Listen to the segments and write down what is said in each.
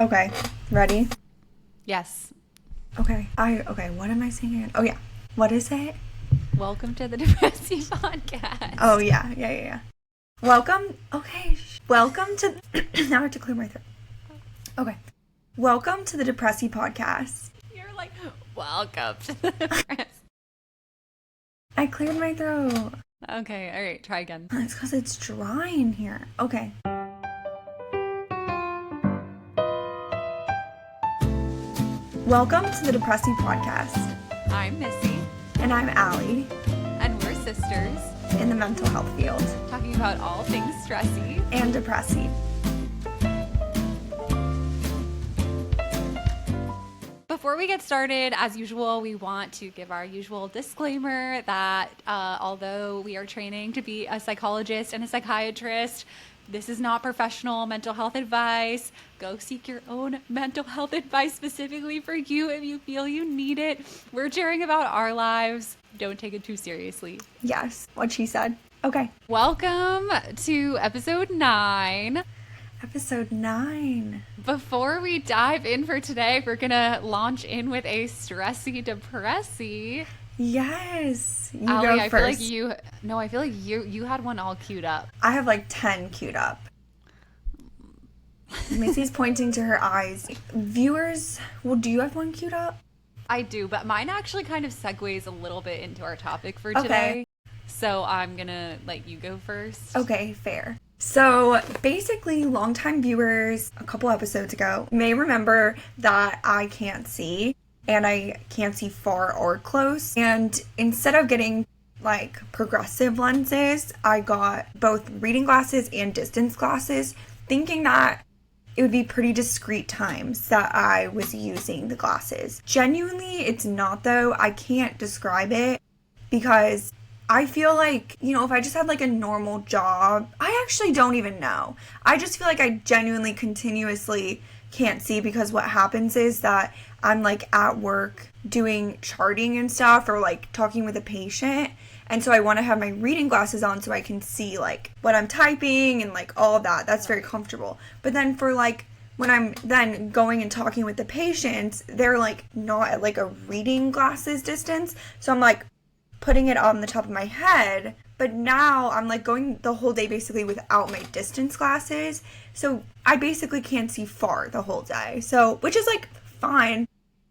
Okay, ready? Yes. Okay, what am I saying again? Oh yeah. What is it? Welcome to the Depressy Oh podcast. yeah. Welcome to now I have to clear my throat. Okay. Welcome to the Depressy podcast. You're like, welcome to the Depressy. I cleared my throat. Okay, all right, try again. It's because it's dry in here. Okay. Welcome to the Depressy podcast. I'm Missy, And I'm Allie and we're sisters in the mental health field. talking about all things stressy. And Depressy. Before we get started, as usual, we want to give our usual disclaimer that although we are training to be a psychologist and a psychiatrist, this is not professional mental health advice. Go seek your own mental health advice specifically for you if you feel you need it. We're sharing about our lives. Don't take it too seriously. Yes, what she said. Okay. Welcome to episode 9. Episode 9. Before we dive in for today, we're going to launch in with a stressy depressy. Yes. You Allie, go I first. feel like you had one all queued up. I have like 10 queued up. Missy's pointing to her eyes. Viewers, well, do you have one queued up? I do, but mine actually kind of segues a little bit into our topic for Okay. today. So I'm going to let you go first. Okay, fair. So basically, longtime viewers a couple episodes ago may remember that I can't see, and I can't see far or close. And instead of getting like progressive lenses, I got both reading glasses and distance glasses, thinking that it would be pretty discrete times that I was using the glasses. Genuinely, it's not though. I can't describe it because I feel like, if I just had like a normal job, I actually don't even know. I just feel like I genuinely continuously can't see because what happens is that I'm like at work doing charting and stuff or like talking with a patient. And so I want to have my reading glasses on so I can see like what I'm typing and like all of that. That's very comfortable. But then for like when I'm then going and talking with the patients, they're like not at like a reading glasses distance. So I'm like putting it on the top of my head, but now I'm like going the whole day basically without my distance glasses, so I basically can't see far the whole day, so which is like fine.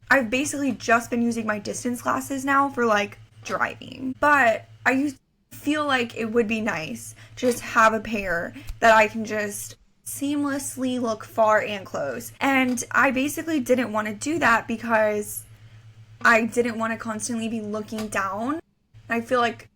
I've basically just been using my distance glasses now for like driving, but I feel like it would be nice to just have a pair that I can just seamlessly look far and close, and I basically didn't want to do that because I didn't want to constantly be looking down. I feel like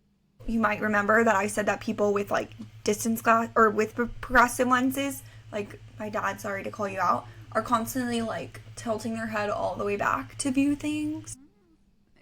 you might remember that I said that people with like distance glass or with progressive lenses, like my dad, sorry to call you out, are constantly like tilting their head all the way back to view things.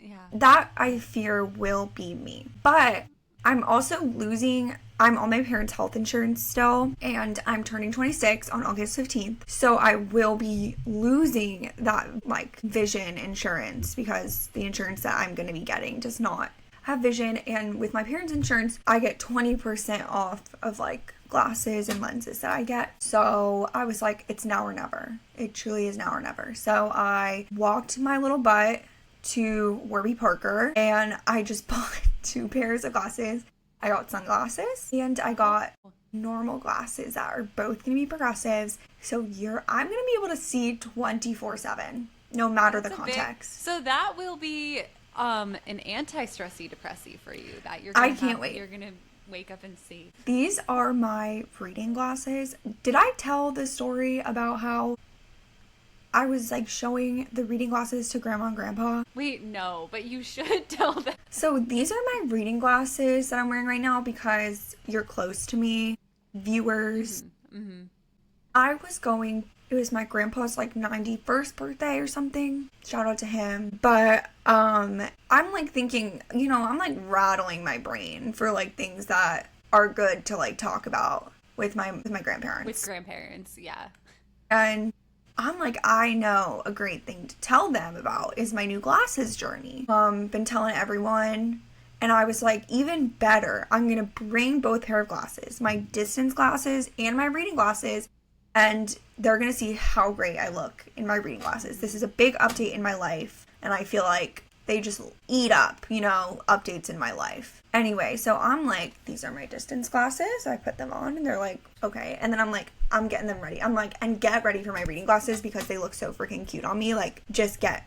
Yeah. That I fear will be me. But I'm on my parents' health insurance still, and I'm turning 26 on August 15th. So I will be losing that like vision insurance because the insurance that I'm going to be getting does not have vision. And with my parents' insurance, I get 20% off of like glasses and lenses that I get. So I was like, it's now or never. It truly is now or never. So I walked my little butt to Warby Parker and I just bought 2 pairs of glasses. I got sunglasses and I got normal glasses that are both going to be progressives. So I'm going to be able to see 24/7 no matter the context. So that will be an anti-stressy depressy for you that I can't wait. You're gonna wake up and see. These are my reading glasses. Did I tell the story about how I was like showing the reading glasses to Grandma and Grandpa? Wait, no, but you should tell them. So these are my reading glasses that I'm wearing right now because you're close to me, viewers. Mm-hmm. It was my grandpa's like 91st birthday or something. Shout out to him. But I'm like thinking, I'm like rattling my brain for like things that are good to like talk about with my grandparents. With grandparents, yeah. And I'm like, I know a great thing to tell them about is my new glasses journey. Been telling everyone. And I was like, even better, I'm going to bring both pair of glasses, my distance glasses and my reading glasses, and they're going to see how great I look in my reading glasses. This is a big update in my life, and I feel like they just eat up, updates in my life. Anyway, so I'm like, these are my distance glasses. I put them on, and they're like, okay. And then I'm like, I'm getting them ready. I'm like, and get ready for my reading glasses because they look so freaking cute on me. Like, just get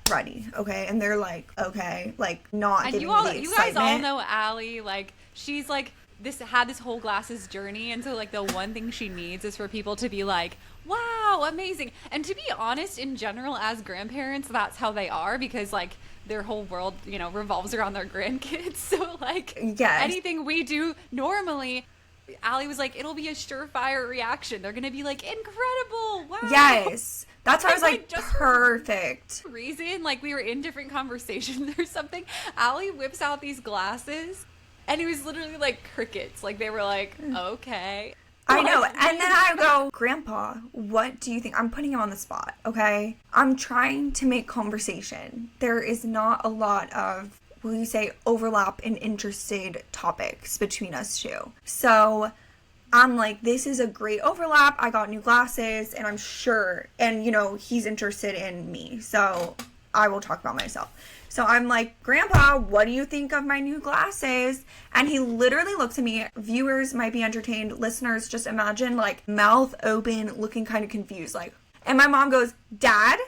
ready, okay? And they're like, okay, like, not giving me the excitement. You guys all know Allie, like, she's like had this whole glasses journey, and so like the one thing she needs is for people to be like, wow, amazing. And to be honest, in general, as grandparents, that's how they are, because like their whole world, revolves around their grandkids. So like, yes. Anything we do normally, Allie was like, it'll be a surefire reaction. They're gonna be like, incredible, wow. Yes. That's why I was like, just perfect. Reason, like we were in different conversations or something. Allie whips out these glasses, and it was literally like crickets. Like they were like, okay. I know. And then I go, Grandpa, what do you think? I'm putting him on the spot, okay? I'm trying to make conversation. There is not a lot of, will you say, overlap in interested topics between us two. So I'm like, this is a great overlap. I got new glasses, and I'm sure, and he's interested in me, so I will talk about myself. So I'm like, Grandpa, what do you think of my new glasses? And he literally looks at me. Viewers might be entertained. Listeners, just imagine like mouth open, looking kind of confused. Like, and my mom goes, Dad,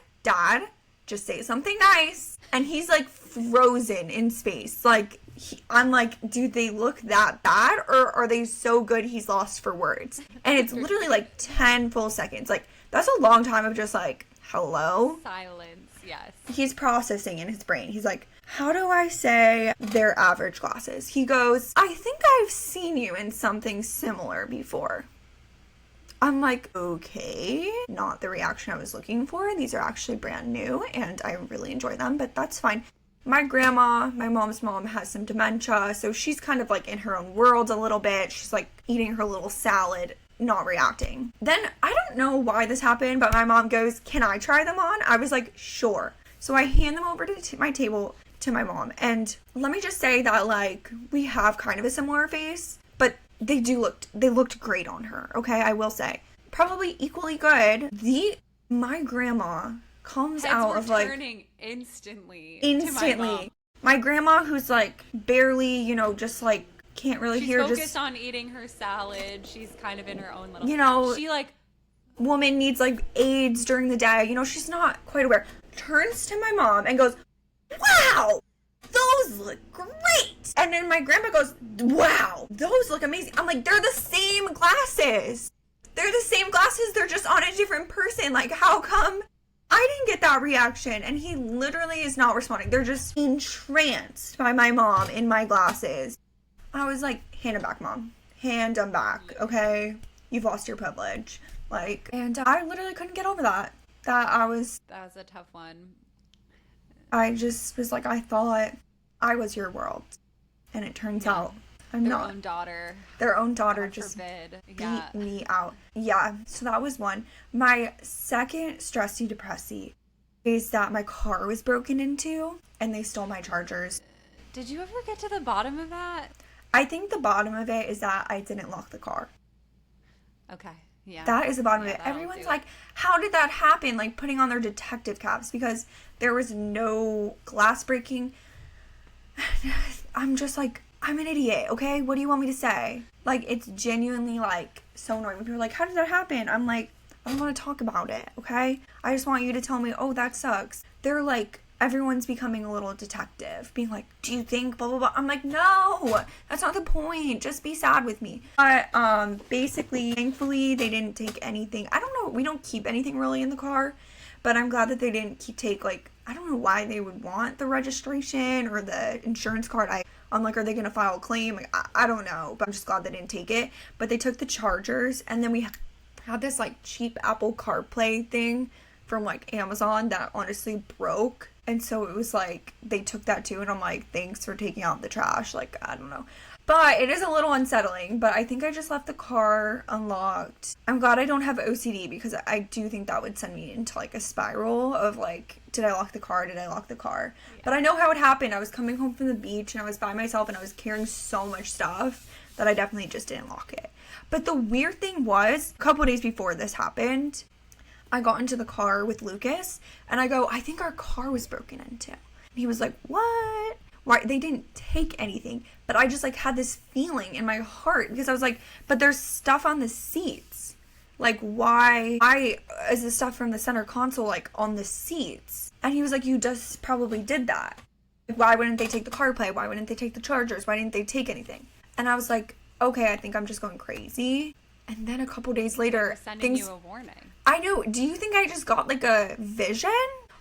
just say something nice. And he's like frozen in space. Like, I'm like, do they look that bad, or are they so good he's lost for words? And it's literally like 10 full seconds. Like, that's a long time of just like, hello? Silence, yes. He's processing in his brain. He's like, how do I say they're average glasses? He goes, I think I've seen you in something similar before. I'm like, okay, not the reaction I was looking for. These are actually brand new, and I really enjoy them, but that's fine. My grandma, my mom's mom, has some dementia, so she's kind of like in her own world a little bit. She's like eating her little salad, not reacting. Then I don't know why this happened, but my mom goes, can I try them on? I was like, sure. So I hand them over to my table to my mom, and let me just say that like we have kind of a similar face, but they looked great on her, okay? I will say. Probably equally good. My grandma comes Heads out were of like turning instantly. My grandma, who's like barely, just like can't really She's hear. Focused just on eating her salad. She's kind of in her own little. She like woman needs like aids during the day. She's not quite aware. Turns to my mom and goes, "Wow, those look great." And then my grandma goes, "Wow, those look amazing." I'm like, they're the same glasses. They're the same glasses. They're just on a different person. Like, how come I didn't get that reaction? And he literally is not responding. They're just entranced by my mom in my glasses. I was like, hand them back, Mom. Hand them back, okay? You've lost your privilege. Like, and I literally couldn't get over that. That was a tough one. I just was like, I thought I was your world. And it turns out I'm not. Their own daughter God just forbid. beat me out. Yeah, so that was one. My second stressy depressy is that my car was broken into and they stole my chargers. Did you ever get to the bottom of that? I think the bottom of it is that I didn't lock the car. Okay. Yeah. That is the bottom of it. Everyone's like, how did that happen? Like putting on their detective caps because there was no glass breaking. I'm just like, I'm an idiot, okay? What do you want me to say? Like, it's genuinely, like, so annoying when people are like, how did that happen? I'm like, I don't want to talk about it, okay? I just want you to tell me, oh, that sucks. They're like, everyone's becoming a little detective, being like, do you think blah, blah, blah? I'm like, no, that's not the point. Just be sad with me. But, basically, thankfully, they didn't take anything. I don't know. We don't keep anything really in the car, but I'm glad that they didn't take, like, I don't know why they would want the registration or the insurance card. I'm like, are they going to file a claim? Like, I don't know, but I'm just glad they didn't take it. But they took the chargers, and then we had this, like, cheap Apple CarPlay thing from, like, Amazon that honestly broke. And so it was, like, they took that, too, and I'm like, thanks for taking out the trash. Like, I don't know. But it is a little unsettling, but I think I just left the car unlocked. I'm glad I don't have OCD because I do think that would send me into, like, a spiral of, like, did I lock the car? Did I lock the car? Yeah. But I know how it happened. I was coming home from the beach and I was by myself and I was carrying so much stuff that I definitely just didn't lock it. But the weird thing was, a couple days before this happened, I got into the car with Lucas, and I go, I think our car was broken into. And he was like, what? Why? They didn't take anything. But I just, like, had this feeling in my heart, because I was like, but there's stuff on the seats. Like, why is the stuff from the center console, like, on the seats? And he was like, you just probably did that. Like, why wouldn't they take the CarPlay? Why wouldn't they take the chargers? Why didn't they take anything? And I was like, okay, I think I'm just going crazy. And then a couple days later, sending you a warning. I know. Do you think I just got like a vision?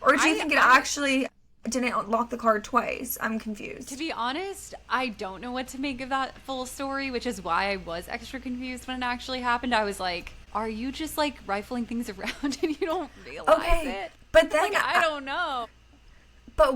Or do you think it actually didn't lock the car twice? I'm confused. To be honest, I don't know what to make of that full story, which is why I was extra confused when it actually happened. I was like, are you just like rifling things around and you don't realize it? But then like, I don't know. But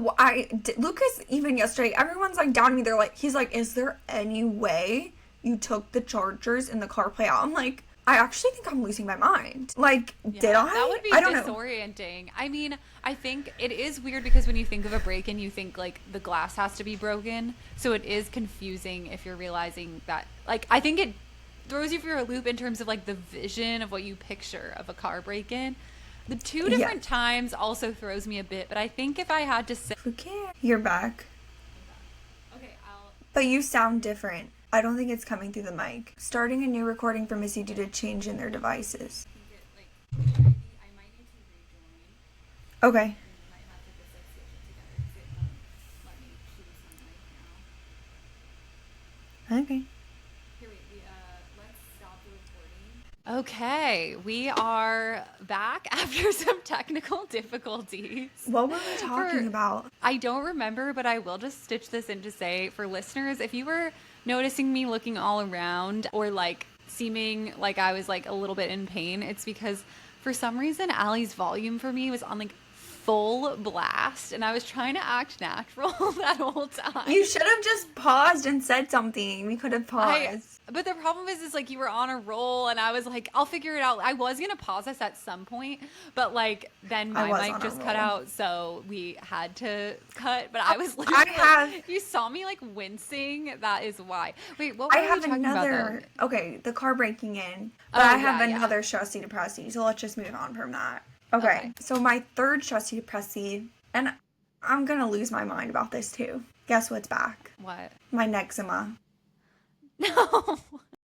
Lucas, even yesterday, everyone's like down me. They're like, he's like, is there any way you took the chargers in the CarPlay out? I'm like, I actually think I'm losing my mind. Like, did I? That would be disorienting. I mean, I think it is weird because when you think of a break-in, you think like the glass has to be broken. So it is confusing if you're realizing that. Like, I think it throws you for a loop in terms of like the vision of what you picture of a car break-in. The two different times also throws me a bit, but I think if I had to say... Okay, you're back. Okay, But you sound different. I don't think it's coming through the mic. Starting a new recording for Missy due to change in their devices. I might need to rejoin. Okay. We might have to dissociate it together because it won't let me choose one right now. Okay. Here, wait, let's stop the recording. Okay, we are back after some technical difficulties. What were we talking about? I don't remember, but I will just stitch this in to say for listeners, if you were noticing me looking all around or like seeming like I was like a little bit in pain, it's because for some reason Allie's volume for me was on like full blast and I was trying to act natural that whole time. You should have just paused and said something. We could have paused. But the problem is like you were on a roll and I was like, I'll figure it out. I was going to pause us at some point, but like then my mic just cut out. So we had to cut, but I was literally, you saw me like wincing. That is why. Wait, what were we talking about? Okay, the car breaking in, but I have another stressy depressy. So let's just move on from that. Okay. So my third stressy depressy, and I'm going to lose my mind about this too. Guess what's back? What? My eczema. No.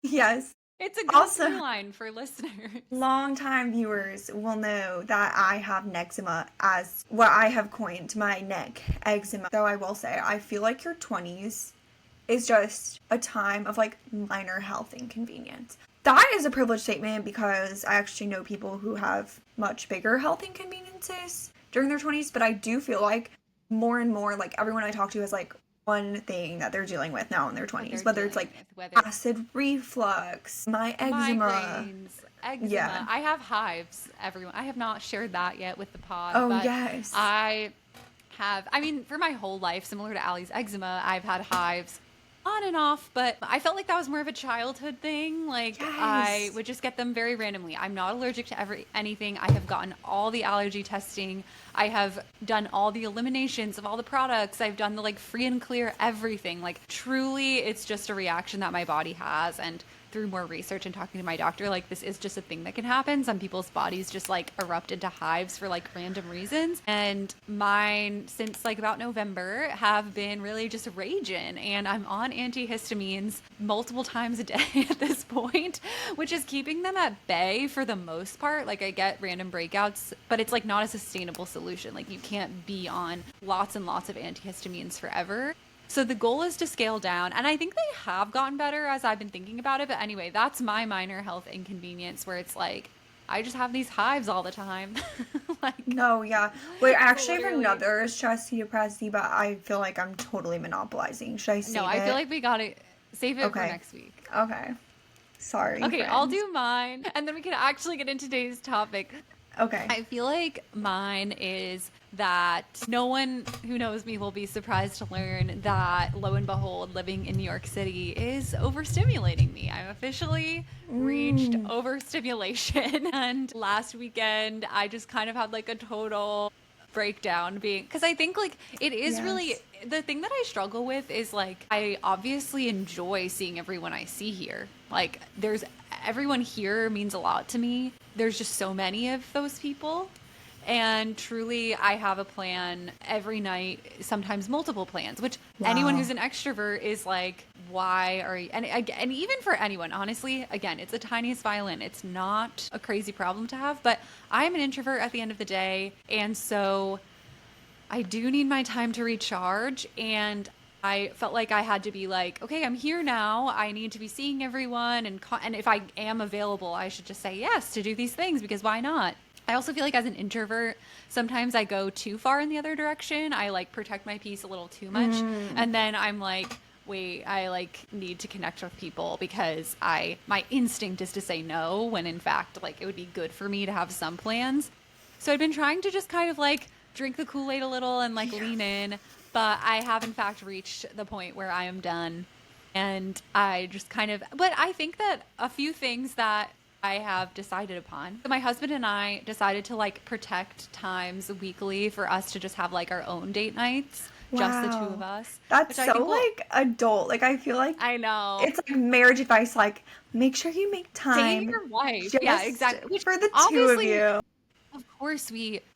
Yes. It's a good line for listeners. Long-time viewers will know that I have eczema as what I have coined my neck eczema. Though I will say, I feel like your 20s is just a time of like minor health inconvenience. That is a privileged statement because I actually know people who have much bigger health inconveniences during their 20s, but I do feel like more and more, like everyone I talk to has like one thing that they're dealing with now in their 20s, whether it's like acid reflux, my eczema. Migraines, eczema. Yeah. I have hives, everyone. I have not shared that yet with the pod. Oh, but yes. I mean, for my whole life, similar to Allie's eczema, I've had hives on and off, but I felt like that was more of a childhood thing. Like, yes. I would just get them very randomly. I'm not allergic to anything. I have gotten all the allergy testing. I have done all the eliminations of all the products. I've done the like free and clear everything. Like, truly, it's just a reaction that my body has. And through more research and talking to my doctor, like this is just a thing that can happen. Some people's bodies just like erupt into hives for like random reasons. And mine, since like about November, have been really just raging. And I'm on antihistamines multiple times a day at this point, which is keeping them at bay for the most part. Like I get random breakouts, but it's like not a sustainable solution. Like you can't be on lots and lots of antihistamines forever. So the goal is to scale down, and I think they have gotten better as I've been thinking about it. But anyway, that's my minor health inconvenience where it's like, I just have these hives all the time. Like, no, yeah. Wait, I actually have another stressy depressy, but I feel like I'm totally monopolizing. Should I save it? No, I feel like we gotta save it for next week. Okay. Sorry. Okay, friends. I'll do mine, and then we can actually get into today's topic. Okay. I feel like mine is that no one who knows me will be surprised to learn that, lo and behold, living in New York City is overstimulating me. I'm officially reached overstimulation. And last weekend, I just kind of had like a total breakdown being, because I think like it is really the thing that I struggle with is like I obviously enjoy seeing everyone I see here. Like there's everyone here means a lot to me. There's just so many of those people. And truly, I have a plan every night, sometimes multiple plans, which anyone who's an extrovert is like, why are you? And even for anyone, honestly, again, it's the tiniest violin. It's not a crazy problem to have, but I am an introvert at the end of the day. And so I do need my time to recharge. And I felt like I had to be like, okay, I'm here now. I need to be seeing everyone. And if I am available, I should just say yes to do these things because why not? I also feel like as an introvert, sometimes I go too far in the other direction. I like protect my peace a little too much. And then I'm like, wait, I like need to connect with people because my instinct is to say no when in fact like it would be good for me to have some plans. So I've been trying to just kind of like drink the Kool-Aid a little and like lean in, but I have in fact reached the point where I am done. And I just kind of, but I think that a few things that I have decided upon. So my husband and I decided to like protect times weekly for us to just have like our own date nights, just the two of us. That's so like adult. Like I feel like I know it's like marriage advice. Like make sure you make time. dating your wife. Just Yeah, exactly. Which for the two of you. Of course,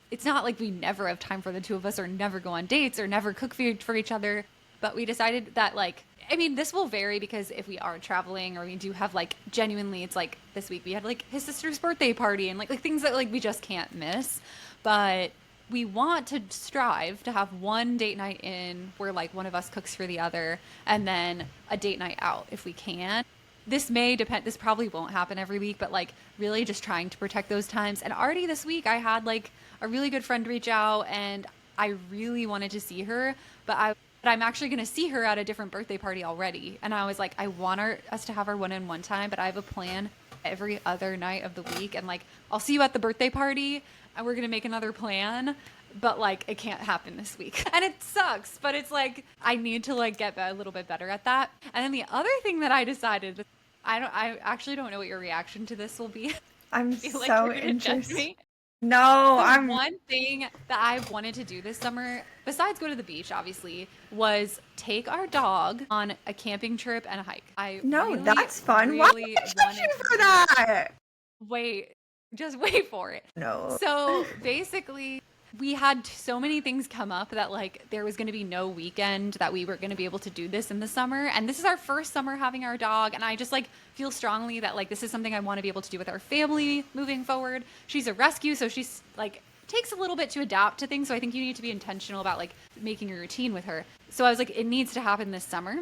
it's not like we never have time for the two of us or never go on dates or never cook for each other. But we decided that like, I mean, this will vary because if we are traveling or we do have like genuinely, it's like this week we had like his sister's birthday party and like things that like we just can't miss. But we want to strive to have one date night in where like one of us cooks for the other and then a date night out if we can. This may depend, this probably won't happen every week, but like really just trying to protect those times. And already this week I had like a really good friend reach out and I really wanted to see her, but I'm actually going to see her at a different birthday party already. And I was like, I want us to have our one-on-one time, but I have a plan every other night of the week. And like, I'll see you at the birthday party and we're going to make another plan. But like, it can't happen this week. And it sucks, but it's like, I need to like get a little bit better at that. And then the other thing that I decided, I actually don't know what your reaction to this will be. I'm I feel like so you're gonna judge interested. me. No, I'm One thing that I wanted to do this summer, besides go to the beach, obviously, was take our dog on a camping trip and a hike. that's fun. Why Really did I judge you for that? just wait for it. No. So basically, we had so many things come up that like there was going to be no weekend that we were going to be able to do this in the summer. And this is our first summer having our dog. And I just like feel strongly that like this is something I want to be able to do with our family moving forward. She's a rescue, so she's like takes a little bit to adapt to things. So I think you need to be intentional about like making a routine with her. So I was like, it needs to happen this summer.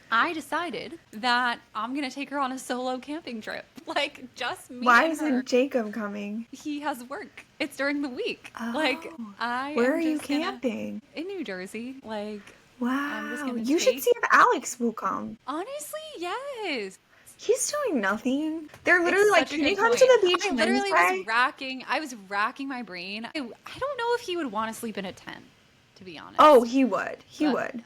I decided that I'm going to take her on a solo camping trip. Like, just me Why and her. isn't Jacob coming? He has work. It's during the week. Oh. Like, Where are you camping? In New Jersey. Like, I'm just Wow. gonna You should take- see if Alex will come. honestly, yes. He's doing nothing. They're literally It's like, such a can you good come point. to the beach I literally Wednesday? I was racking my brain. I don't know if he would want to sleep in a tent, to be honest. Oh, he would. He But- would.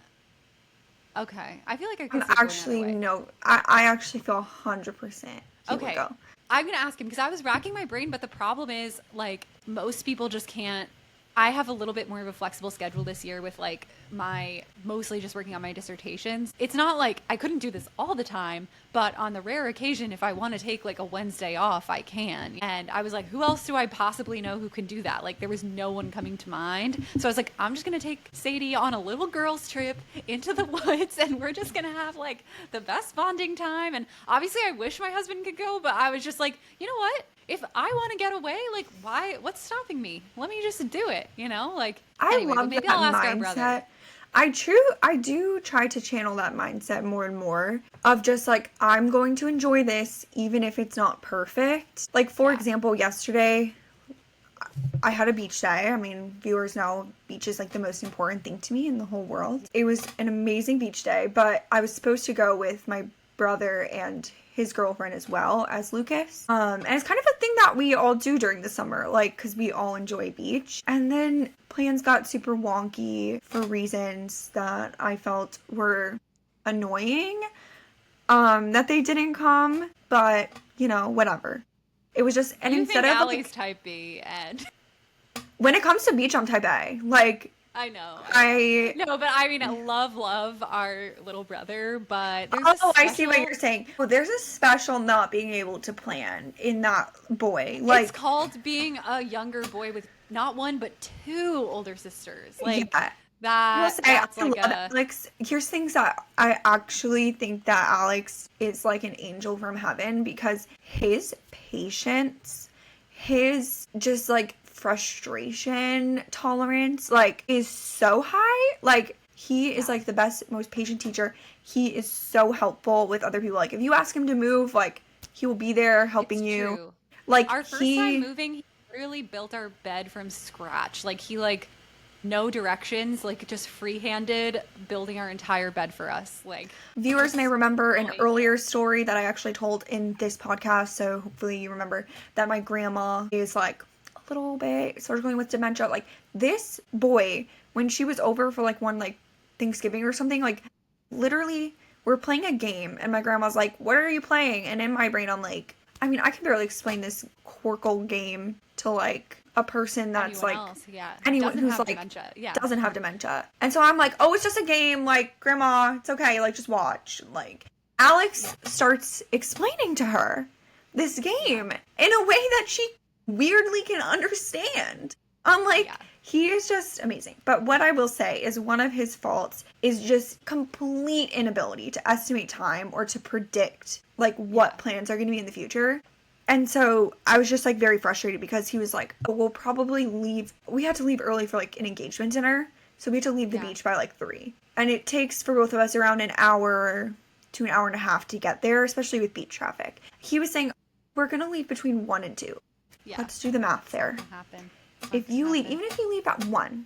Okay. I feel like I could I'm sleep actually, going another way. no. I actually feel 100% he would Okay. go. I'm going to ask him because I was racking my brain, but the problem is like most people just can't. I have a little bit more of a flexible schedule this year with like my mostly just working on my dissertations. It's not like I couldn't do this all the time, but on the rare occasion, if I want to take like a Wednesday off, I can. And I was like, who else do I possibly know who can do that? Like there was no one coming to mind. So I was like, I'm just going to take Sadie on a little girls trip into the woods and we're just going to have like the best bonding time. And obviously I wish my husband could go, but I was just like, you know what? If I want to get away, like why? What's stopping me? Let me just do it, you know? Like anyway, love maybe that I'll ask mindset. our brother. I do try to channel that mindset more and more of just like I'm going to enjoy this even if it's not perfect. Like for example, yesterday I had a beach day. I mean, viewers know beach is like the most important thing to me in the whole world. It was an amazing beach day, but I was supposed to go with my brother and his girlfriend as well as Lucas. And it's kind of a thing that we all do during the summer, like, because we all enjoy beach. And then plans got super wonky for reasons that I felt were annoying, that they didn't come, but, you know, whatever. It was just, and You instead think of Allie's like, type B, and when it comes to beach, I'm type A. Like, I know. I No, but I mean, I love our little brother, but there's a oh, I see what special. you're saying. Well, there's a special not being able to plan in that boy. It's Like, called being a younger boy with not one but two older sisters. Like yeah. I will that. say, I That's like love a Alex. Here's things that I actually think that Alex is like an angel from heaven because his patience, his just like frustration tolerance, like is so high. Like he is yeah. like the best, most patient teacher. He is so helpful with other people. Like if you ask him to move, like he will be there It's helping you. true. Like Our first time moving, he literally built our bed from scratch. Like he like no directions, like just free-handed building our entire bed for us. Like viewers may it's remember an really earlier story that I actually told in this podcast, so hopefully you remember that my grandma is like a little bit struggling with dementia. Like this boy, when she was over for like one like Thanksgiving or something, like literally we're playing a game and my grandma's like, "What are you playing?" And in my brain I'm like, I mean, I can barely explain this Quirkle game to like a person that's anyone like else, yeah, anyone doesn't who's have like dementia. Yeah. doesn't have dementia. And so I'm like, oh, it's just a game. Like, grandma, it's okay. Like, just watch. Like, Alex starts explaining to her this Yeah. game in a way that she weirdly can understand. I'm like, Yeah. he is just amazing. But what I will say is one of his faults is just complete inability to estimate time or to predict like what plans are going to be in the future. And so I was just like very frustrated because he was like, oh, we'll probably leave. We had to leave early for like an engagement dinner. So we had to leave the Yeah. beach by like 3. And it takes for both of us around an hour to an hour and a half to get there, especially with beach traffic. He was saying, we're going to leave between 1 and 2. Yeah. Let's do the math there. It'll happen. If you leave, Happen. even if you leave at 1,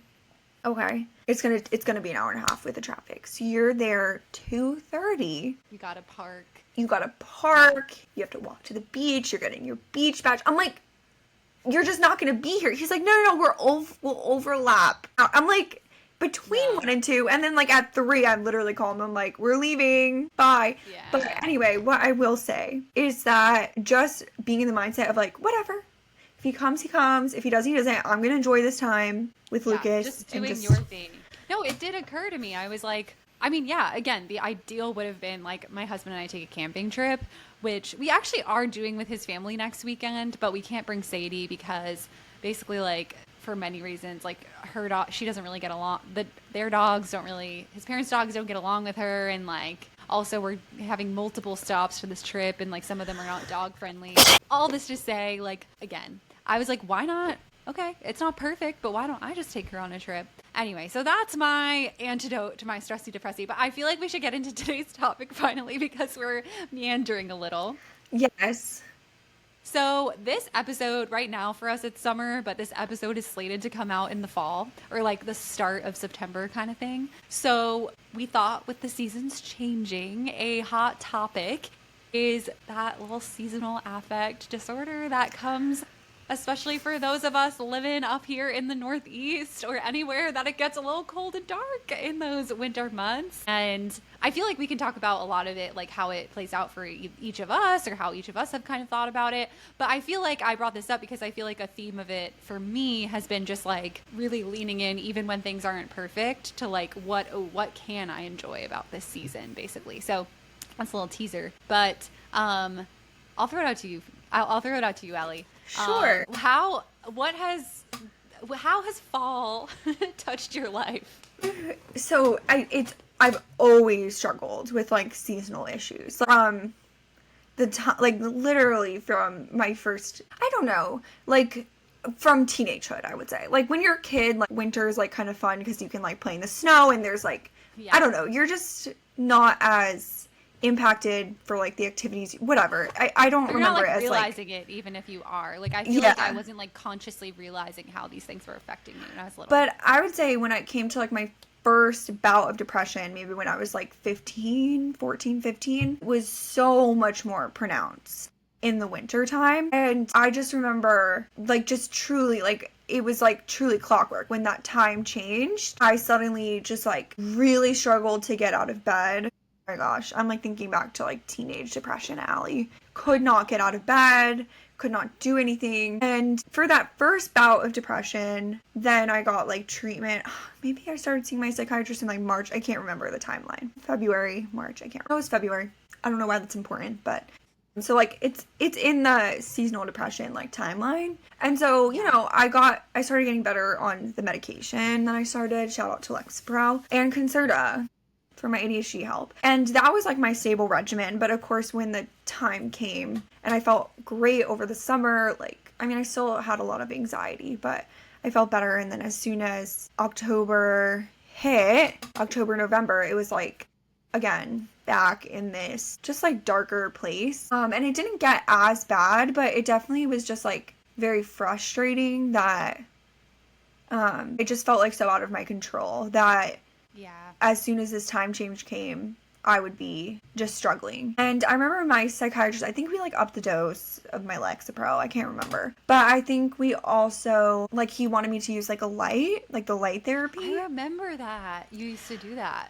okay, it's gonna be an hour and a half with the traffic. So you're there 2:30. You gotta park. You gotta park. You have to walk to the beach. You're getting your beach badge. I'm like, you're just not gonna be here. He's like, no, we'll overlap. I'm like, between No. 1 and 2, and then like at 3, I'm literally calling him like, we're leaving. Bye. Yeah. But anyway, what I will say is that just being in the mindset of like, whatever. If he comes, he comes. If he doesn't, he doesn't. I'm gonna enjoy this time with Lucas. Just and doing your thing. No, it did occur to me. I was like, I mean, yeah, again, the ideal would have been like my husband and I take a camping trip, which we actually are doing with his family next weekend, but we can't bring Sadie because basically like for many reasons, like her dog, she doesn't really get along. Their dogs don't really, his parents' dogs don't get along with her. And like, also we're having multiple stops for this trip and like some of them are not dog friendly. All this to say, like, again, I was like, why not? Okay, it's not perfect, but why don't I just take her on a trip? Anyway, so that's my antidote to my stressy depressy. But I feel like we should get into today's topic finally because we're meandering a little. Yes. So this episode right now for us it's summer, but this episode is slated to come out in the fall or like the start of September kind of thing. So we thought with the seasons changing, a hot topic is that little seasonal affect disorder that comes especially for those of us living up here in the Northeast or anywhere that it gets a little cold and dark in those winter months. And I feel like we can talk about a lot of it, like how it plays out for each of us or how each of us have kind of thought about it. But I feel like I brought this up because I feel like a theme of it for me has been just like really leaning in, even when things aren't perfect, to like what can I enjoy about this season, basically. So that's a little teaser. But I'll throw it out to you. I'll throw it out to you, Allie. Sure. How has fall touched your life? So I've always struggled with like seasonal issues. The time, like literally from my first, I don't know, like from teenagehood, I would say. Like when you're a kid, like winter is like kind of fun because you can like play in the snow and there's like, Yeah. I don't know, you're just not as impacted for like the activities, whatever. I don't You're remember not like it as realizing like, it, even if you are. Like I feel like I Yeah. wasn't like consciously realizing how these things were affecting me when I was little. but I would say when it came to like my first bout of depression, maybe when I was like 14, 15, was so much more pronounced in the winter time. And I just remember like just truly like it was like truly clockwork. When that time changed, I suddenly just like really struggled to get out of bed. Oh my gosh, I'm like thinking back to like teenage depression, Allie. Could not get out of bed, could not do anything. And for that first bout of depression, then I got like treatment. Maybe I started seeing my psychiatrist in like March. I can't remember the timeline. February, March, I can't remember. It was February. I don't know why that's important, but so like it's in the seasonal depression like timeline. And so, you know, I started getting better on the medication. Then I started, shout out to Lexapro and Concerta for my ADHD help. And that was like my stable regimen. But of course, when the time came and I felt great over the summer, like, I mean, I still had a lot of anxiety, but I felt better. And then as soon as October hit, October, November, it was like, again, back in this just like darker place. And it didn't get as bad, but it definitely was just like very frustrating that it just felt like so out of my control that as soon as this time change came, I would be just struggling. And I remember my psychiatrist, I think we like upped the dose of my Lexapro. I can't remember. But I think we also, like, he wanted me to use like a light, like the light therapy. I remember that. You used to do that.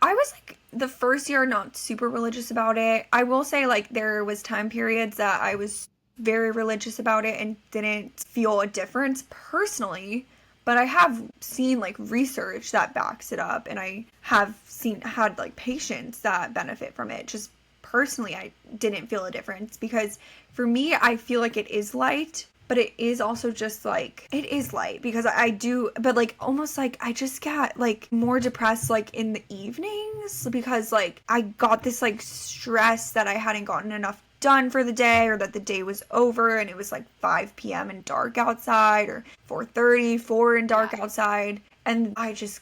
I was like the first year not super religious about it. I will say like there was time periods that I was very religious about it and didn't feel a difference personally. But I have seen like research that backs it up, and I have had like patients that benefit from it. Just personally, I didn't feel a difference because for me, I feel like it is light, but it is also just like, it is light because I do, but like almost like I just got like more depressed like in the evenings because like I got this like stress that I hadn't gotten enough done for the day, or that the day was over and it was like 5 p.m. and dark outside, or 4:30, 4 and dark outside. And I just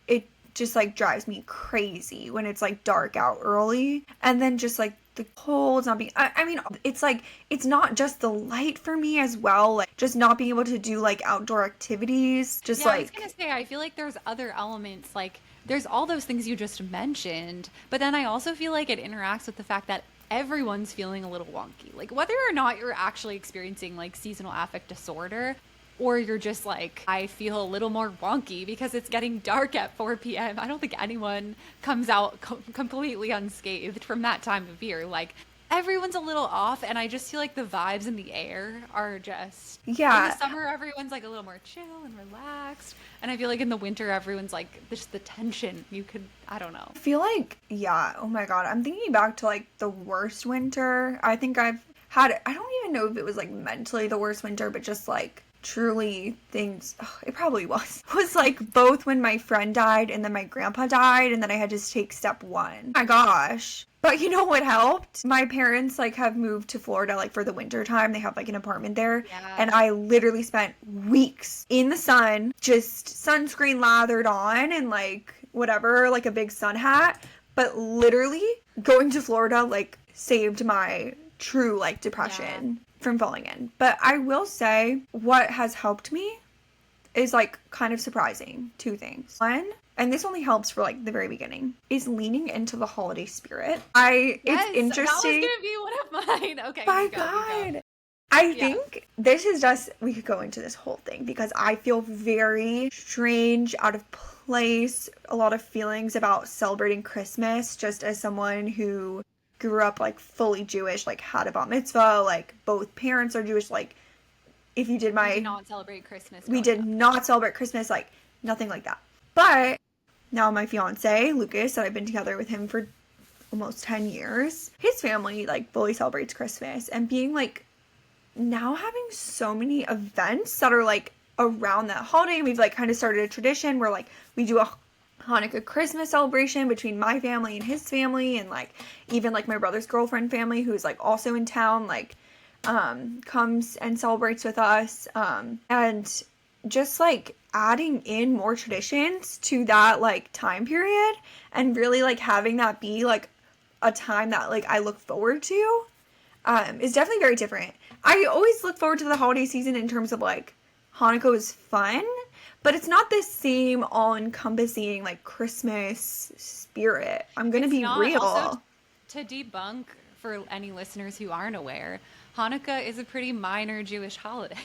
it just like drives me crazy when it's like dark out early. And then just like the cold not being, I mean, it's like, it's not just the light for me as well, like just not being able to do like outdoor activities, just like. I was gonna say, I feel like there's other elements, like there's all those things you just mentioned, but then I also feel like it interacts with the fact that everyone's feeling a little wonky. Like whether or not you're actually experiencing like seasonal affective disorder, or you're just like, I feel a little more wonky because it's getting dark at 4 p.m. I don't think anyone comes out completely unscathed from that time of year. Like everyone's a little off, and I just feel like the vibes in the air are just, in the summer everyone's like a little more chill and relaxed, and I feel like in the winter everyone's like just the tension, I don't know, I feel like, oh my god, I'm thinking back to like the worst winter I think I've had. I don't even know if it was like mentally the worst winter, but just like truly things, it probably was like both when my friend died and then my grandpa died, and then I had to take step one. My gosh. But you know what helped? My parents like have moved to Florida like for the winter time. They have like an apartment there. And I literally spent weeks in the sun, just sunscreen lathered on and like whatever, like a big sun hat. But literally going to Florida like saved my true like depression from falling in. But I will say what has helped me is like kind of surprising. Two things. One, and this only helps for like the very beginning, is leaning into the holiday spirit. It's interesting. That was gonna be one of mine. Okay. My God. I think this is just, we could go into this whole thing because I feel very strange, out of place, a lot of feelings about celebrating Christmas just as someone who grew up like fully Jewish, like had a bat mitzvah, like both parents are Jewish, like if you did we did not celebrate Christmas. We did not celebrate Christmas, like nothing like that. But now my fiance, Lucas, that I've been together with him for almost 10 years, his family like fully celebrates Christmas, and being like now having so many events that are like around that holiday. We've like kind of started a tradition where like we do a Hanukkah Christmas celebration between my family and his family, and like even like my brother's girlfriend family, who's like also in town, like comes and celebrates with us, and just like adding in more traditions to that like time period, and really like having that be like a time that like I look forward to is definitely very different. I always look forward to the holiday season in terms of like Hanukkah is fun, but it's not the same all-encompassing like Christmas spirit. I'm gonna be real. Also, to debunk for any listeners who aren't aware, Hanukkah is a pretty minor Jewish holiday.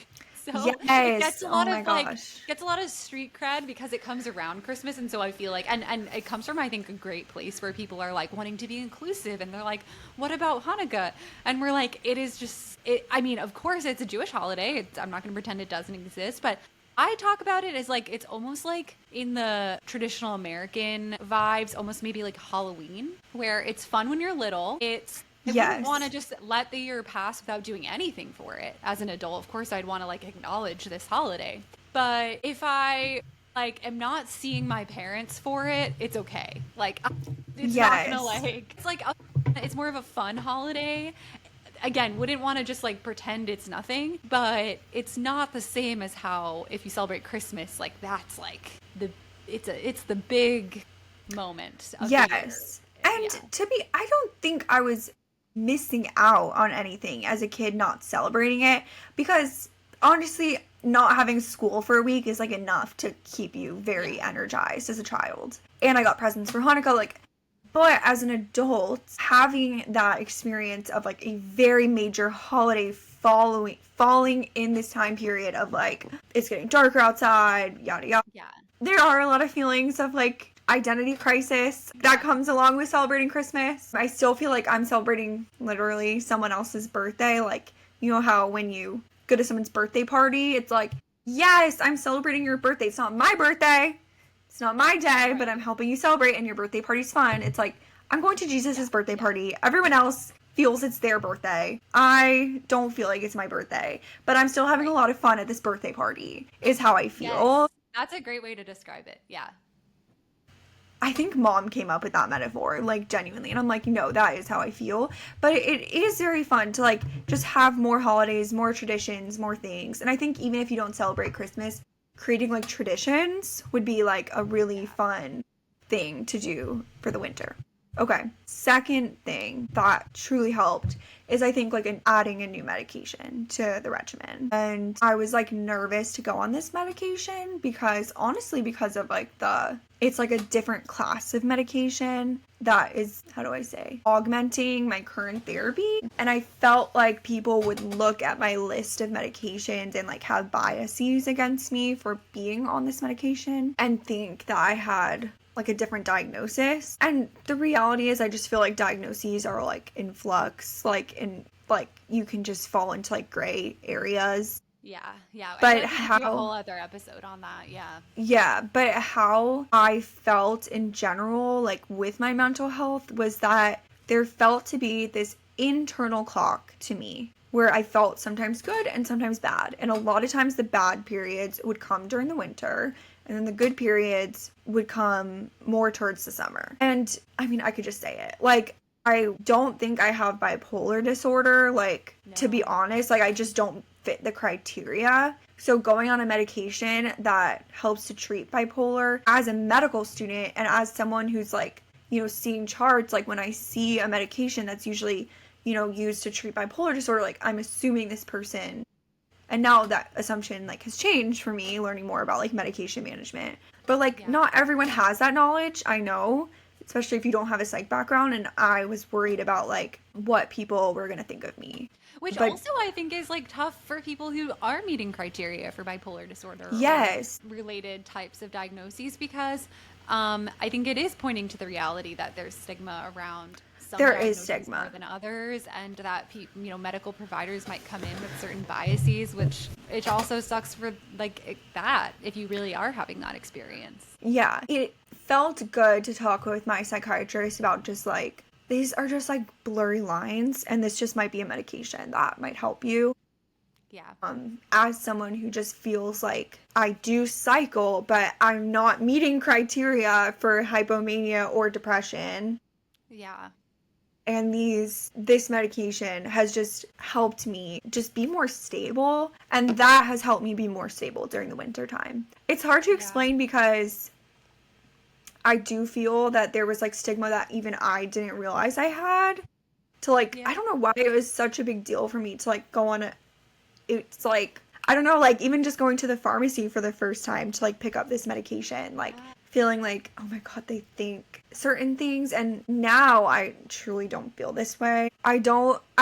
So it Yes. Oh my gosh. gets a lot of street cred because it comes around Christmas. And so I feel like, and it comes from, I think, a great place where people are like wanting to be inclusive. And they're like, what about Hanukkah? And we're like, it is just, I mean, of course it's a Jewish holiday. I'm not going to pretend it doesn't exist, but I talk about it as like, it's almost like in the traditional American vibes, almost maybe like Halloween, where it's fun when you're little. I wouldn't want to Yes. just let the year pass without doing anything for it. As an adult, of course, I'd want to like acknowledge this holiday. But if I like am not seeing my parents for it, it's okay. Like it's not gonna Yes. like it's more of a fun holiday. Again, wouldn't want to just like pretend it's nothing, but it's not the same as how if you celebrate Christmas, like that's like it's the big moment of the year. Yes. And Yeah. I don't think I was missing out on anything as a kid not celebrating it because honestly, not having school for a week is like enough to keep you very Yeah. energized as a child. And I got presents for Hanukkah, like, but as an adult, having that experience of like a very major holiday falling in this time period of like it's getting darker outside, yada yada, Yeah. there are a lot of feelings of like identity crisis that comes along with celebrating Christmas. I still feel like I'm celebrating literally someone else's birthday. Like, you know how when you go to someone's birthday party, it's like, yes, I'm celebrating your birthday. It's not my birthday. It's not my day, but Right. I'm helping you celebrate and your birthday party's fun. It's like, I'm going to Yeah. Jesus's birthday Yeah. party. Everyone else feels it's their birthday. I don't feel like it's my birthday, but I'm still having a Right. lot of fun at this birthday party, is how I feel. Yes. That's a great way to describe it. Yeah. I think mom came up with that metaphor, like genuinely. And I'm like, no, that is how I feel. But it is very fun to like just have more holidays, more traditions, more things. And I think even if you don't celebrate Christmas, creating like traditions would be like a really Yeah. fun thing to do for the winter. Okay. Second thing that truly helped is I think like adding a new medication to the regimen. And I was like nervous to go on this medication because honestly, because of like it's like a different class of medication that is, how do I say, augmenting my current therapy. And I felt like people would look at my list of medications and like have biases against me for being on this medication and think that I had like a different diagnosis. And the reality is I just feel like diagnoses are like in flux, like you can just fall into like gray areas. Yeah. Yeah. I feel But like we could do a how whole other episode on that. Yeah. Yeah, but how I felt in general, like with my mental health, was that there felt to be this internal clock to me where I felt sometimes good and sometimes bad. And a lot of times the bad periods would come during the winter, and then the good periods would come more towards the summer. And I mean, I could just say it. Like, I don't think I have bipolar disorder. Like, to be No. honest, like, I just don't fit the criteria. So going on a medication that helps to treat bipolar as a medical student and as someone who's like, seeing charts, like when I see a medication that's usually, used to treat bipolar disorder, like I'm assuming this person, and now that assumption like has changed for me learning more about like medication management. But like Yeah. not everyone has that knowledge, I know, especially if you don't have a psych background, and I was worried about like what people were going to think of me. Which But also I think is like tough for people who are meeting criteria for bipolar disorder or yes, related types of diagnoses because I think it is pointing to the reality that there's stigma around some there is diagnoses more stigma. than others, and that medical providers might come in with certain biases, which it also sucks for like that if you really are having that experience. Yeah, it felt good to talk with my psychiatrist about just like these are just like blurry lines, and this just might be a medication that might help you. Yeah. As someone who just feels like I do cycle, but I'm not meeting criteria for hypomania or depression. Yeah. And this medication has just helped me just be more stable, and that has helped me be more stable during the winter time. It's hard to Yeah. explain because I do feel that there was like stigma that even I didn't realize I had to like, Yeah. I don't know why it was such a big deal for me to like go on it's like, I don't know, like even just going to the pharmacy for the first time to like pick up this medication, like feeling like, oh my God, they think certain things. And now I truly don't feel this way. I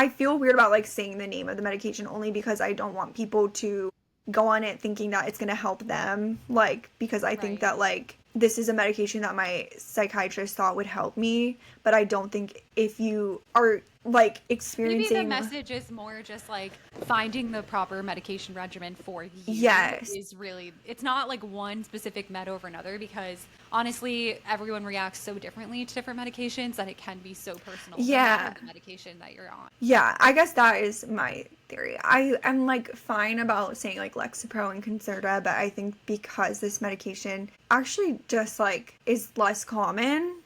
feel weird about like saying the name of the medication only because I don't want people to go on it thinking that it's going to help them, like, because I think Right. that, like, this is a medication that my psychiatrist thought would help me, but I don't think if you are, like, Maybe the experiencing. message is more just like finding the proper medication regimen for you Yes. is really, it's not like one specific med over another, because honestly, everyone reacts so differently to different medications that it can be so personal no matter Yeah. the medication that you're on. Yeah, I guess that is my theory. I am like fine about saying like Lexapro and Concerta, but I think because this medication actually just like is less common,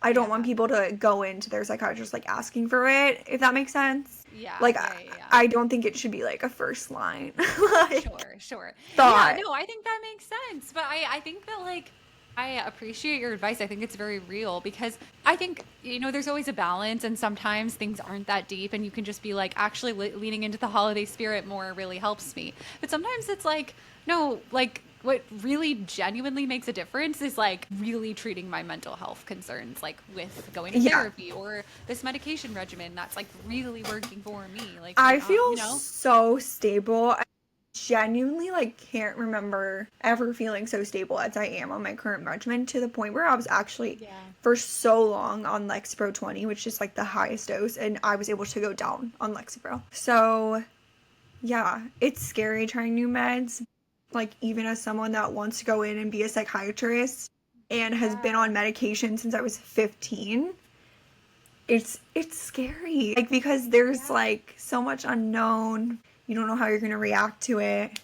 I don't want Yeah. people to go into their psychiatrist like asking for it, if that makes sense. Yeah, Like yeah, yeah, yeah. I don't think it should be like a first line like Sure, sure. Yeah, thought. no, I think that makes sense. But I think that like I appreciate your advice. I think it's very real, because I think, there's always a balance, and sometimes things aren't that deep and you can just be like, actually leaning into the holiday spirit more really helps me. But sometimes it's like, no, like what really genuinely makes a difference is like really treating my mental health concerns, like with going to Yeah. therapy or this medication regimen that's like really working for me. Like, I feel so stable. I genuinely like can't remember ever feeling so stable as I am on my current regimen, to the point where I was actually Yeah. for so long on Lexapro 20, which is like the highest dose, and I was able to go down on Lexapro. So yeah, it's scary trying new meds. Like, even as someone that wants to go in and be a psychiatrist and has been Yeah. on medication since I was 15, it's scary. Like, because there's Yeah. like so much unknown. You don't know how you're going to react to it.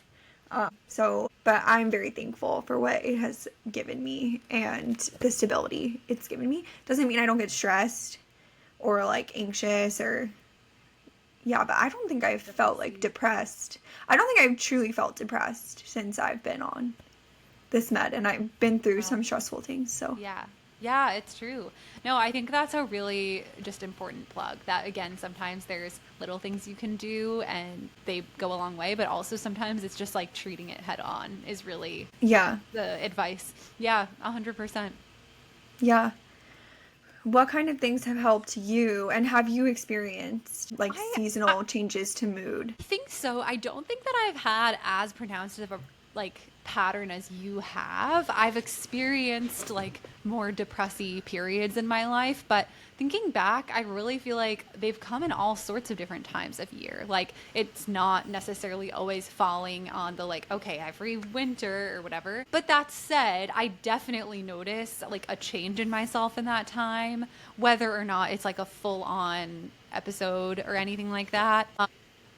But I'm very thankful for what it has given me and the stability it's given me. Doesn't mean I don't get stressed or like anxious or, yeah, but I don't think I've felt like Depressy. depressed. I don't think I've truly felt depressed since I've been on this med, and I've been through Wow. some stressful things, so. Yeah. Yeah, it's true. No, I think that's a really just important plug. That again, sometimes there's little things you can do and they go a long way, but also sometimes it's just like treating it head on is really Yeah. the advice. Yeah, 100%. Yeah. What kind of things have helped you, and have you experienced like I seasonal changes to mood? think so. I don't think that I've had as pronounced of a like pattern as you have. I've experienced like more depressy periods in my life, but thinking back, I really feel like they've come in all sorts of different times of year. Like it's not necessarily always falling on the like, okay, every winter or whatever. But that said, I definitely notice like a change in myself in that time, whether or not it's like a full on episode or anything like that.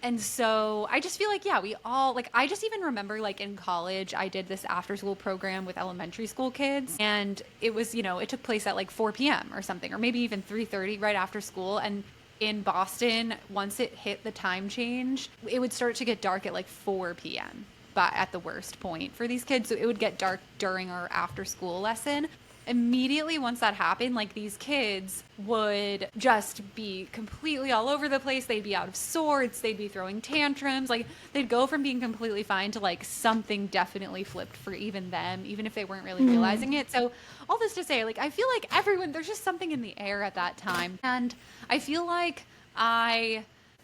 And so I just feel like, yeah, we all like, I just even remember like in college, I did this after school program with elementary school kids. And it was, it took place at like 4 p.m. or something, or maybe even 3:30 right after school. And in Boston, once it hit the time change, it would start to get dark at like 4 p.m. But at the worst point for these kids. So it would get dark during our after school lesson. Immediately once that happened, like these kids would just be completely all over the place. They'd be out of sorts, they'd be throwing tantrums, like they'd go from being completely fine to like something definitely flipped for even them, even if they weren't really realizing it. So all this to say, like I feel like everyone, there's just something in the air at that time, and I feel like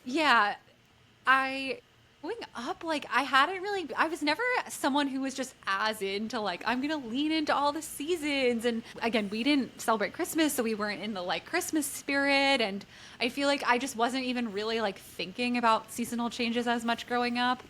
yeah, I growing up, like I was never someone who was just as into like, I'm gonna lean into all the seasons. And again, we didn't celebrate Christmas, so we weren't in the like Christmas spirit. And I feel like I just wasn't even really like thinking about seasonal changes as much growing up.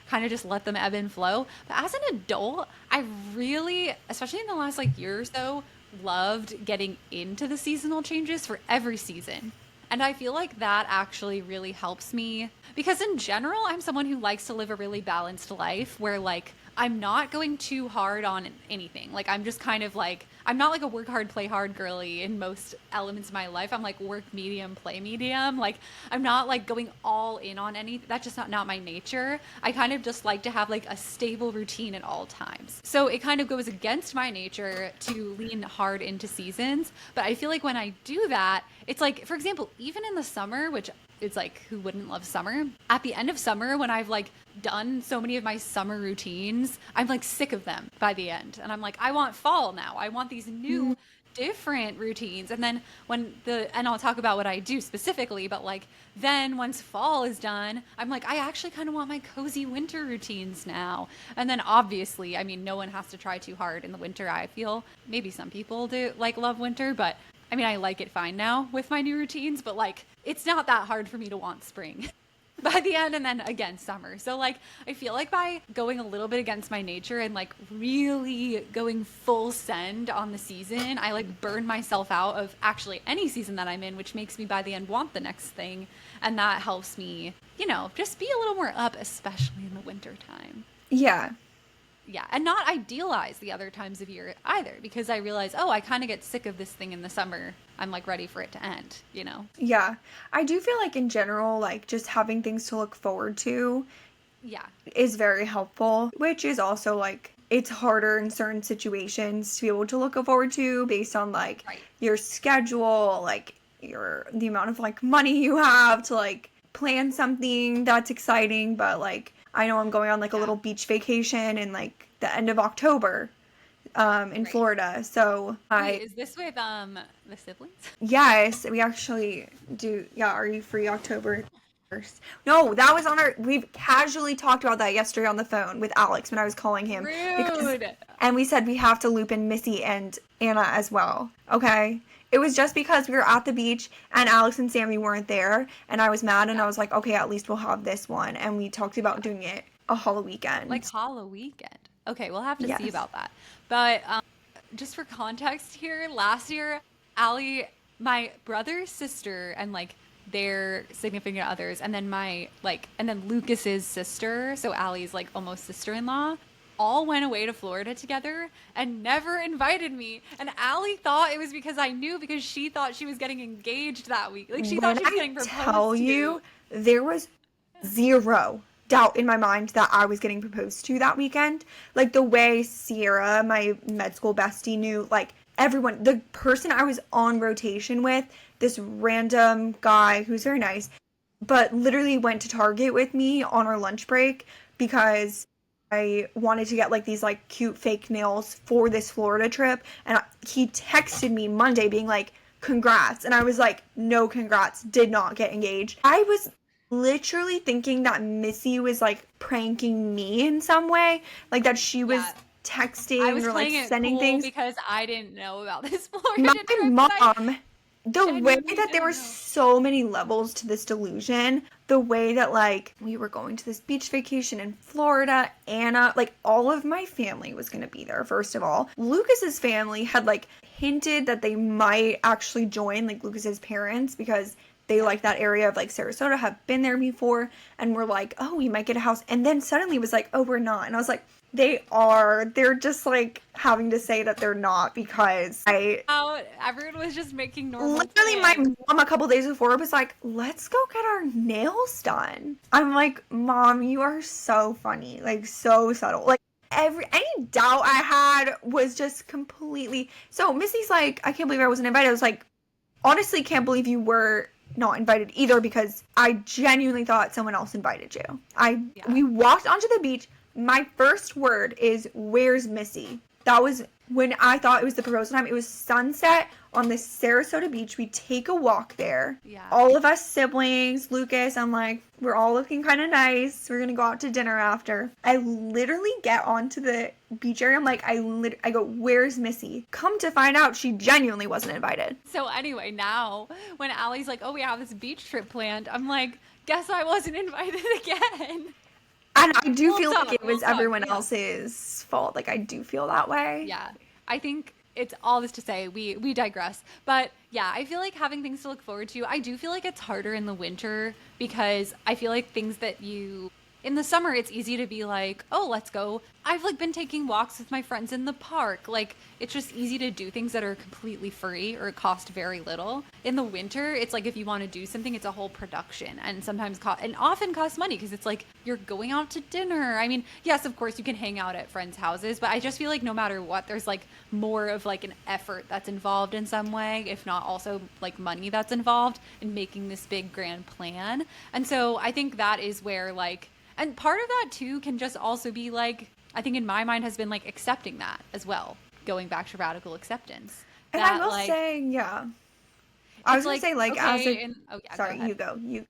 Kind of just let them ebb and flow. But as an adult, I really, especially in the last like year or so, loved getting into the seasonal changes for every season. And I feel like that actually really helps me, because in general, I'm someone who likes to live a really balanced life where like I'm not going too hard on anything. Like I'm just kind of like, I'm not like a work hard, play hard girly in most elements of my life. I'm like work medium, play medium. Like I'm not like going all in on anything. That's just not my nature. I kind of just like to have like a stable routine at all times. So it kind of goes against my nature to lean hard into seasons. But I feel like when I do that, it's like, for example, even in the summer, which it's like, who wouldn't love summer? At the end of summer, when I've like done so many of my summer routines, I'm like sick of them by the end. And I'm like, I want fall now. I want these new different routines. And then and I'll talk about what I do specifically, but like then once fall is done, I'm like, I actually kind of want my cozy winter routines now. And then obviously, I mean, no one has to try too hard in the winter, I feel. Maybe some people do like love winter, but I mean, I like it fine now with my new routines, but like it's not that hard for me to want spring. By the end, and then again summer. So like I feel like by going a little bit against my nature and like really going full send on the season, I like burn myself out of actually any season that I'm in, which makes me by the end want the next thing. And that helps me, just be a little more up, especially in the winter time. Yeah. Yeah, and not idealize the other times of year either, because I realize, oh, I kind of get sick of this thing in the summer. I'm like ready for it to end. Yeah. I do feel like in general, like just having things to look forward to Yeah. is very helpful, which is also like it's harder in certain situations to be able to look forward to based on like Right. your schedule, like the amount of like money you have to like plan something that's exciting, but like I know I'm going on like a Yeah. little beach vacation in like the end of October in Right. Florida. So Wait, is this with the siblings? yes, we actually do. Yeah, are you free October 1st? No, that was on we've casually talked about that yesterday on the phone with Alex when I was calling him. Rude. And we said we have to loop in Missy and Anna as well. Okay? It was just because we were at the beach and Alex and Sammy weren't there and I was mad and I was like, okay, at least we'll have this one. And we talked about doing it a whole weekend. Like Hollow Weekend. Okay, we'll have to see Yes. about that. But just for context here, last year, Allie, my brother's sister, and like their significant others, and then and then Lucas's sister, so Allie's like almost sister-in-law, all went away to Florida together and never invited me. And Allie thought it was because I knew, because she thought she was getting engaged that week. Like she thought she was getting proposed tell to. you, there was zero doubt in my mind that I was getting proposed to that weekend. Like the way Sierra, my med school bestie, knew, like everyone, the person I was on rotation with, this random guy who's very nice, but literally went to Target with me on our lunch break because I wanted to get like these like cute fake nails for this Florida trip. And he texted me Monday being like, congrats. And I was like, no congrats, did not get engaged. I was literally thinking that Missy was like pranking me in some way, like that she was Yeah. texting I was or like playing it sending cool things. because I didn't know about this My Florida trip. mom, the way genuinely that there didn't were know. so many levels to this delusion, the way that like we were going to this beach vacation in Florida, Anna, like all of my family was going to be there. First of all, Lucas's family had like hinted that they might actually join, like Lucas's parents, because they like that area of like Sarasota, have been there before, and were like, oh, we might get a house. And then suddenly was like, oh, we're not. And I was like, they are. They're just like having to say that they're not because Everyone was just making normal literally my plans. mom a couple days before was like, let's go get our nails done. I'm like, Mom, you are so funny. Like so subtle. Like any doubt I had was just completely. So Missy's like, I can't believe I wasn't invited. I was like, honestly can't believe you were not invited either, because I genuinely thought someone else invited you. We walked onto the beach. My first word is, where's Missy? That was when I thought it was the proposal time. It was sunset on the Sarasota beach. We take a walk there. Yeah. All of us siblings, Lucas, I'm like, we're all looking kind of nice. We're going to go out to dinner after. I literally get onto the beach area. I'm like, I go, where's Missy? Come to find out, she genuinely wasn't invited. So anyway, now when Allie's like, oh, we have this beach trip planned, I'm like, guess I wasn't invited again. And I do We'll feel talk, like it was we'll talk, everyone yeah. else's fault. Like, I do feel that way. Yeah. I think it's all this to say, we digress. But yeah, I feel like having things to look forward to, I do feel like it's harder in the winter, because I feel like things that in the summer, it's easy to be like, oh, let's go. I've like been taking walks with my friends in the park. Like, it's just easy to do things that are completely free or cost very little. In the winter, it's like if you want to do something, it's a whole production, and sometimes and often costs money, because it's like you're going out to dinner. I mean, yes, of course you can hang out at friends' houses, but I just feel like no matter what, there's like more of like an effort that's involved in some way, if not also like money that's involved in making this big grand plan. And so I think that is where like, and part of that too can just also be like, I think in my mind has been like accepting that as well, going back to radical acceptance. And I that will like say, yeah. I was it's gonna like say, like, as okay, a, and oh yeah, go sorry, ahead. you go. You,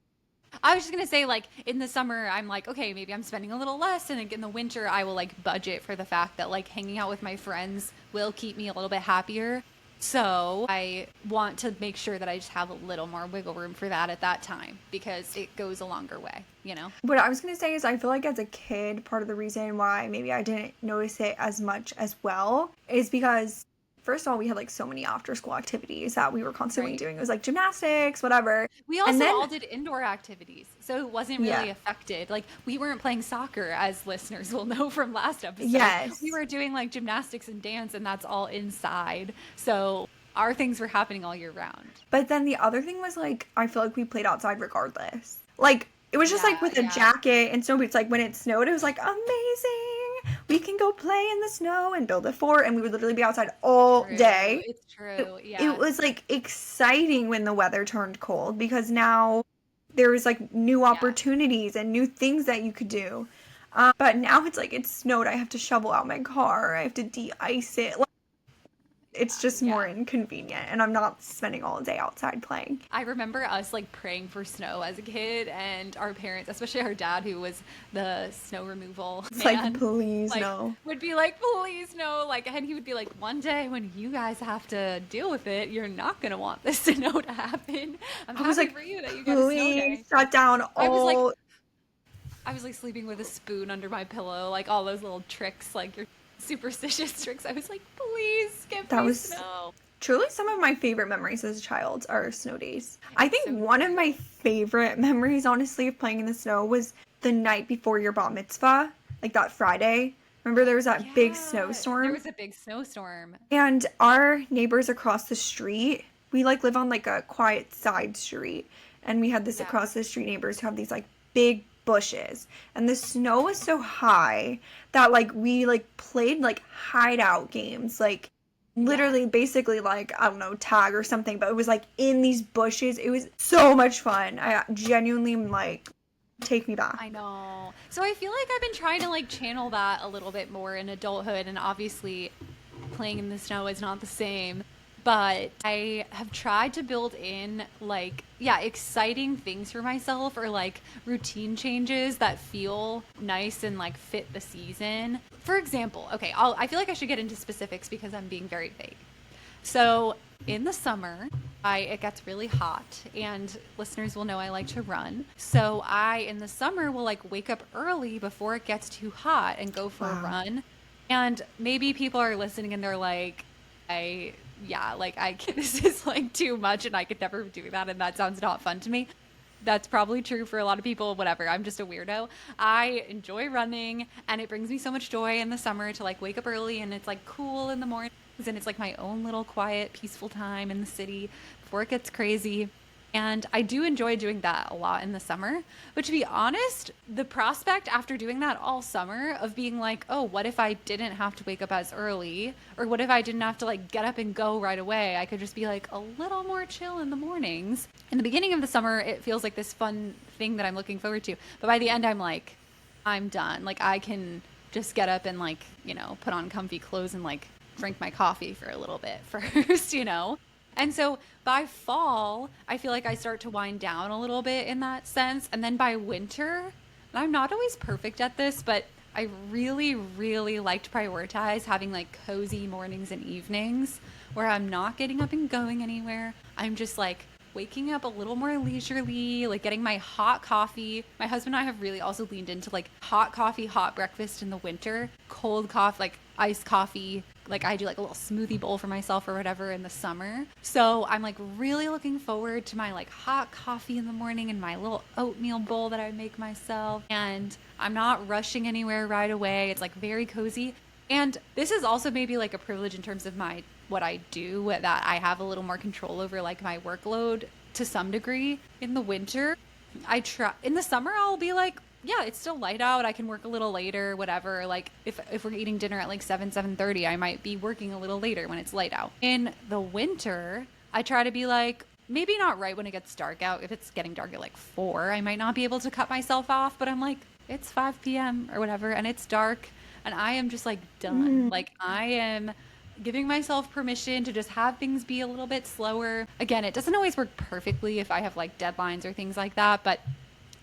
I was just gonna say, like, in the summer, I'm like, okay, maybe I'm spending a little less, and like, in the winter, I will like budget for the fact that like hanging out with my friends will keep me a little bit happier. So I want to make sure that I just have a little more wiggle room for that at that time because it goes a longer way, you know? what I was gonna say is, I feel like as a kid, part of the reason why maybe I didn't notice it as much as well is because, first of all, we had like so many after school activities that we were constantly Right. doing. It was like gymnastics, whatever. We And also then, all did indoor activities, so it wasn't yeah, really affected. Like, we weren't playing soccer, as listeners will know from last episode. We yes. were doing like gymnastics and dance, and that's all inside. So our things were happening all year round. But then the other thing was like, I feel like we played outside regardless. Like, it was just like Yeah, with a yeah. jacket and snow boots. Like when it snowed, it was like amazing. We can go play in the snow and build a fort, and we would literally be outside all True. day. It's It, true. it Yeah. was like exciting when the weather turned cold because now there was like new Yeah. opportunities and new things that you could do. But now it's like it snowed. I have to shovel out my car. I have to de-ice it. Like, it's just more Yeah. inconvenient, and I'm not spending all day outside playing. I remember us like praying for snow as a kid, and our parents, especially our dad, who was the snow removal It's like, man, please, like no. would be like, please no, like, and he would be like, one day when you guys have to deal with it, you're not gonna want this snow to happen. I'm I was happy like, for you that you get a snow day. please shut down I was like, all. I was like sleeping with a spoon under my pillow, like all those little tricks, like your superstitious tricks. I was like, please give That me was snow. truly some of my favorite memories as a child are snow days. I It's think so one of my cute. favorite memories, honestly, of playing in the snow was the night before your bat mitzvah, like that Friday. Remember there was that big Yeah, there snowstorm? was a big snowstorm. And our neighbors across the street, we like live on like a quiet side street. And we had this Yeah. across the street neighbors who have these like big bushes. And the snow was so high that like we like played like hideout games. Like Yeah. literally basically like, I don't know, tag or something, but it was like in these bushes. It was so much fun. I genuinely am like, take me back. I know. So I feel like I've been trying to like channel that a little bit more in adulthood, and obviously playing in the snow is not the same. But I have tried to build in like, yeah, exciting things for myself or like routine changes that feel nice and like fit the season. For example, okay, I feel like I should get into specifics because I'm being very vague. So in the summer, it gets really hot, and listeners will know I like to run. So I in the summer will like wake up early before it gets too hot and go for a Wow. run. And maybe people are listening and they're like, I yeah, like I this is like too much, and I could never do that, and that sounds not fun to me. That's probably true for a lot of people, whatever. I'm just a weirdo. I enjoy running, and it brings me so much joy in the summer to like wake up early, and it's like cool in the mornings, and it's like my own little quiet, peaceful time in the city before it gets crazy. And I do enjoy doing that a lot in the summer. But to be honest, the prospect after doing that all summer of being like, oh, what if I didn't have to wake up as early? Or what if I didn't have to like get up and go right away? I could just be like a little more chill in the mornings. In the beginning of the summer, it feels like this fun thing that I'm looking forward to. But by the end, I'm like, I'm done. Like I can just get up and like, put on comfy clothes and like drink my coffee for a little bit first. And so by fall, I feel like I start to wind down a little bit in that sense. And then by winter, and I'm not always perfect at this, but I really, really like to prioritize having like cozy mornings and evenings where I'm not getting up and going anywhere. I'm just like waking up a little more leisurely, like getting my hot coffee. My husband and I have really also leaned into like hot coffee, hot breakfast in the winter, cold coffee, like iced coffee. Like I do like a little smoothie bowl for myself or whatever in the summer. So I'm like really looking forward to my like hot coffee in the morning and my little oatmeal bowl that I make myself. And I'm not rushing anywhere right away. It's like very cozy. And this is also maybe like a privilege in terms of my what I do, that I have a little more control over like my workload to some degree. In the winter, I try in the summer I'll be like, yeah, it's still light out. I can work a little later, whatever. Like if we're eating dinner at like 7:30, I might be working a little later when it's light out. In the winter, I try to be like maybe not right when it gets dark out. If it's getting dark at like 4, I might not be able to cut myself off, but I'm like it's 5 p.m. or whatever and it's dark and I am just like done. Like I am giving myself permission to just have things be a little bit slower. Again, it doesn't always work perfectly if I have like deadlines or things like that, but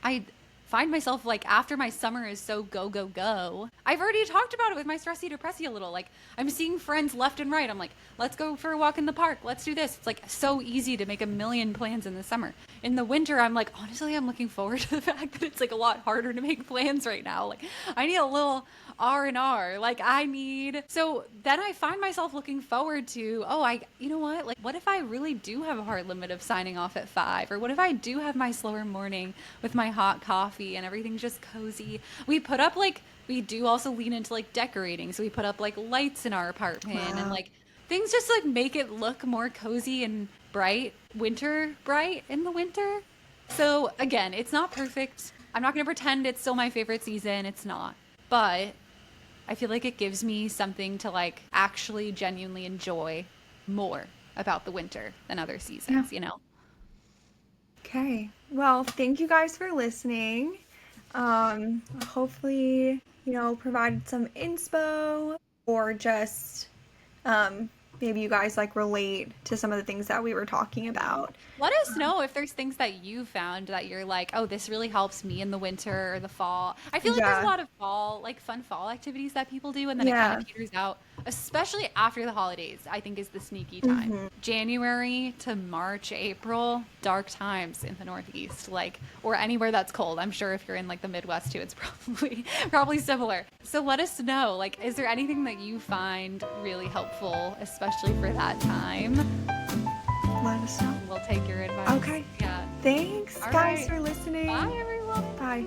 I find myself like after my summer is so go, go, go. I've already talked about it with my stressy depressy a little. Like I'm seeing friends left and right. I'm like, let's go for a walk in the park. Let's do this. It's like so easy to make a million plans in the summer. In the winter, I'm like, honestly, I'm looking forward to the fact that it's like a lot harder to make plans right now. Like I need a little R&R. Like I need, so then I find myself looking forward to, you know what? Like what if I really do have a hard limit of signing off at 5? Or what if I do have my slower morning with my hot coffee and everything's just cozy? We do also lean into like decorating. So we put up like lights in our apartment and like things just like make it look more cozy and bright, winter bright in the winter. So again, it's not perfect. I'm not going to pretend it's still my favorite season. It's not. But I feel like it gives me something to like actually genuinely enjoy more about the winter than other seasons, you know? Okay. Well, thank you guys for listening. Hopefully, provided some inspo or just maybe you guys like relate to some of the things that we were talking about. Let us know if there's things that you found that you're like, oh, this really helps me in the winter or the fall. I feel like there's a lot of fall, like fun fall activities that people do, and then it kind of peters out, especially after the holidays, I think is the sneaky time. January to March, April, dark times in the Northeast, like, or anywhere that's cold. I'm sure if you're in like the Midwest too, it's probably similar. So let us know, like, is there anything that you find really helpful, especially for that time? Let us know. We'll take your advice. Okay. Yeah. Thanks, guys, for listening. Bye, everyone. Bye.